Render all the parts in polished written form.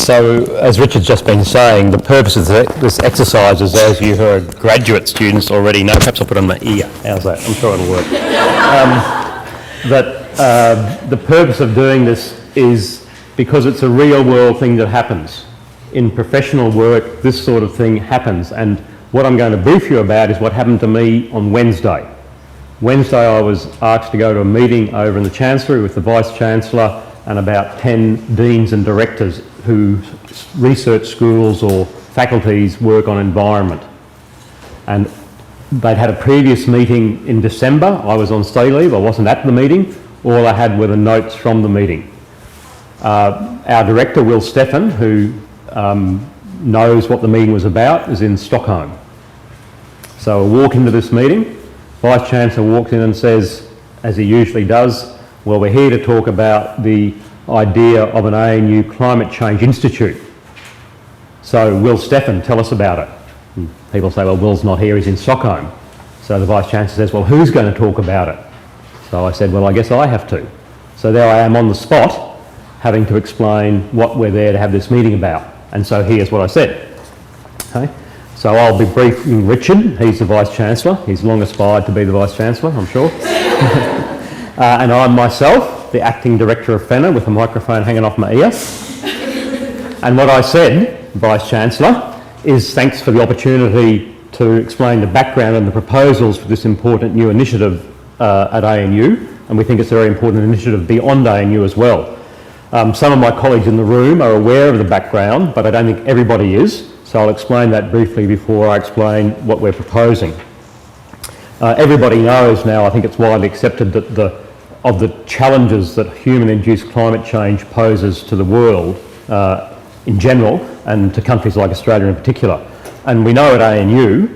So, as Richard's just been saying, the purpose of this exercise is, as you heard graduate students already know, perhaps I'll put on my ear. How's that? I'm sure it'll work. The purpose of doing this is because it's a real world thing that happens. In professional work, this sort of thing happens. And what I'm going to brief you about is what happened to me on Wednesday. Wednesday I was asked to go to a meeting over in the Chancellery with the Vice-Chancellor and about 10 deans and directors whose research schools or faculties work on environment. And they'd had a previous meeting in December. I was on study leave, I wasn't at the meeting. All I had were the notes from the meeting. Our director, Will Stephan, who knows what the meeting was about, is in Stockholm. So I walk into this meeting, Vice-Chancellor walks in and says, as he usually does, well, we're here to talk about the idea of an ANU Climate Change Institute. So Will Stephan, tell us about it. And people say, well, Will's not here, he's in Stockholm. So the Vice-Chancellor says, well, who's going to talk about it? So I said, well, I guess I have to. So there I am on the spot, having to explain what we're there to have this meeting about. And so here's what I said. Okay? So I'll be briefing Richard, he's the Vice-Chancellor. He's long aspired to be the Vice-Chancellor, I'm sure. And I'm myself, the Acting Director of FENA, with a microphone hanging off my ear. And what I said, Vice-Chancellor, is thanks for the opportunity to explain the background and the proposals for this important new initiative at ANU, and we think it's a very important initiative beyond ANU as well. Some of my colleagues in the room are aware of the background, but I don't think everybody is, so I'll explain that briefly before I explain what we're proposing. Everybody knows now, I think it's widely accepted, that of the challenges that human-induced climate change poses to the world in general, and to countries like Australia in particular. And we know at ANU,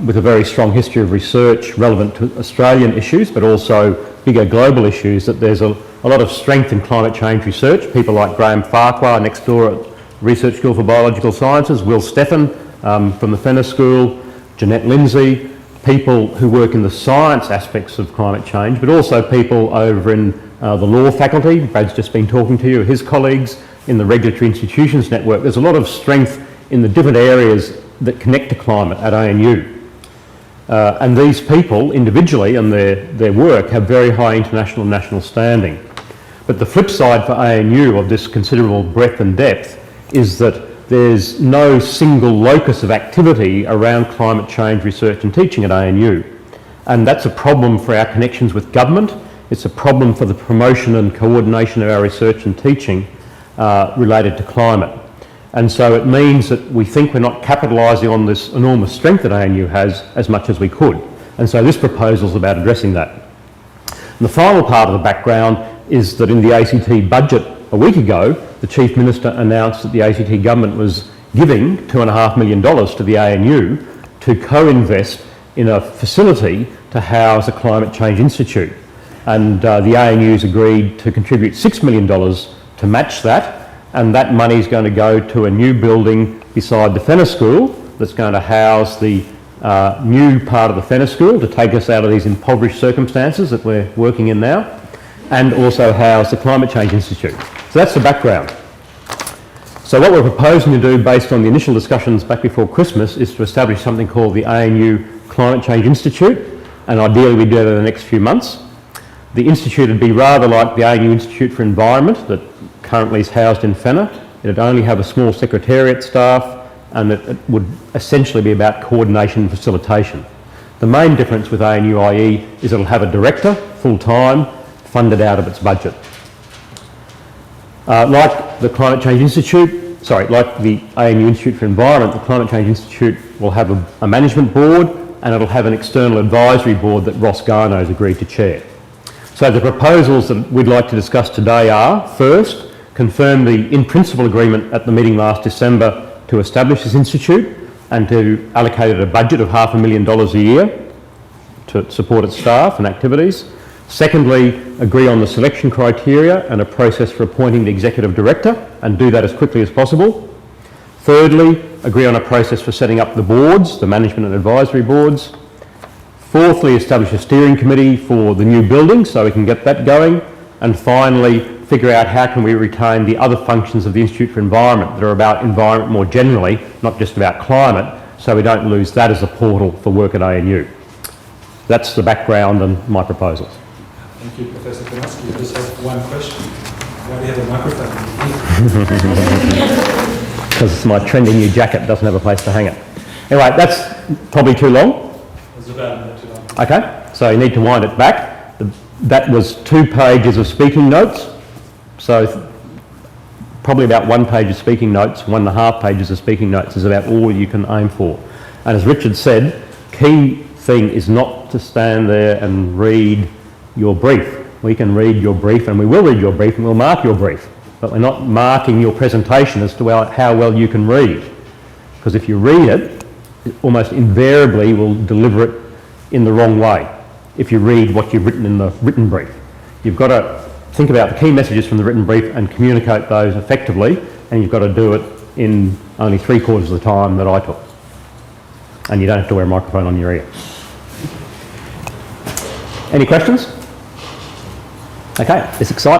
with a very strong history of research relevant to Australian issues, but also bigger global issues, that there's a lot of strength in climate change research. People like Graham Farquhar next door at Research School for Biological Sciences, Will Stephan from the FENA School, Jeanette Lindsay, people who work in the science aspects of climate change, but also people over in the law faculty. Brad's just been talking to you, his colleagues in the Regulatory Institutions Network. There's a lot of strength in the different areas that connect to climate at ANU. And these people individually and their work have very high international and national standing. But the flip side for ANU of this considerable breadth and depth is that there's no single locus of activity around climate change research and teaching at ANU. And that's a problem for our connections with government. It's a problem for the promotion and coordination of our research and teaching related to climate. And so it means that we think we're not capitalising on this enormous strength that ANU has as much as we could. And so this proposal is about addressing that. And the final part of the background is that in the ACT budget a week ago, the Chief Minister announced that the ACT government was giving $2.5 million to the ANU to co-invest in a facility to house a Climate Change Institute. And the ANU's agreed to contribute $6 million to match that, and that money is going to go to a new building beside the FENA School that's going to house the new part of the FENA School to take us out of these impoverished circumstances that we're working in now, and also house the Climate Change Institute. So that's the background. So what we're proposing to do, based on the initial discussions back before Christmas, is to establish something called the ANU Climate Change Institute, and ideally we do that in the next few months. The institute would be rather like the ANU Institute for Environment that currently is housed in FENA. It would only have a small secretariat staff, and it would essentially be about coordination and facilitation. The main difference with ANU-IE is it'll have a director, full-time, funded out of its budget. Like the Climate Change Institute, like the ANU Institute for Environment, the Climate Change Institute will have a management board, and it'll have an external advisory board that Ross Garneau has agreed to chair. So the proposals that we'd like to discuss today are, first, confirm the in-principle agreement at the meeting last December to establish this institute and to allocate it a budget of $500,000 a year to support its staff and activities. Secondly, agree on the selection criteria and a process for appointing the executive director, and do that as quickly as possible. Thirdly, agree on a process for setting up the boards, the management and advisory boards. Fourthly, establish a steering committee for the new building so we can get that going. And finally, figure out how can we retain the other functions of the Institute for Environment that are about environment more generally, not just about climate, so we don't lose that as a portal for work at ANU. That's the background and my proposals. Thank you, Professor Kanowski. I just have one question. Why do you have a microphone? Because my trendy new jacket doesn't have a place to hang it. Anyway, that's probably too long. It's about a minute too long. Okay, so you need to wind it back. That was 2 pages of speaking notes. So probably about 1 page of speaking notes, 1.5 pages of speaking notes is about all you can aim for. And as Richard said, key thing is not to stand there and read your brief. We can read your brief and we will read your brief and we'll mark your brief, but we're not marking your presentation as to how well you can read. Because if you read it, it almost invariably will deliver it in the wrong way if you read what you've written in the written brief. You've got to think about the key messages from the written brief and communicate those effectively, and you've got to do it in only 3/4 of the time that I took. And you don't have to wear a microphone on your ear. Any questions? Okay, it's exciting.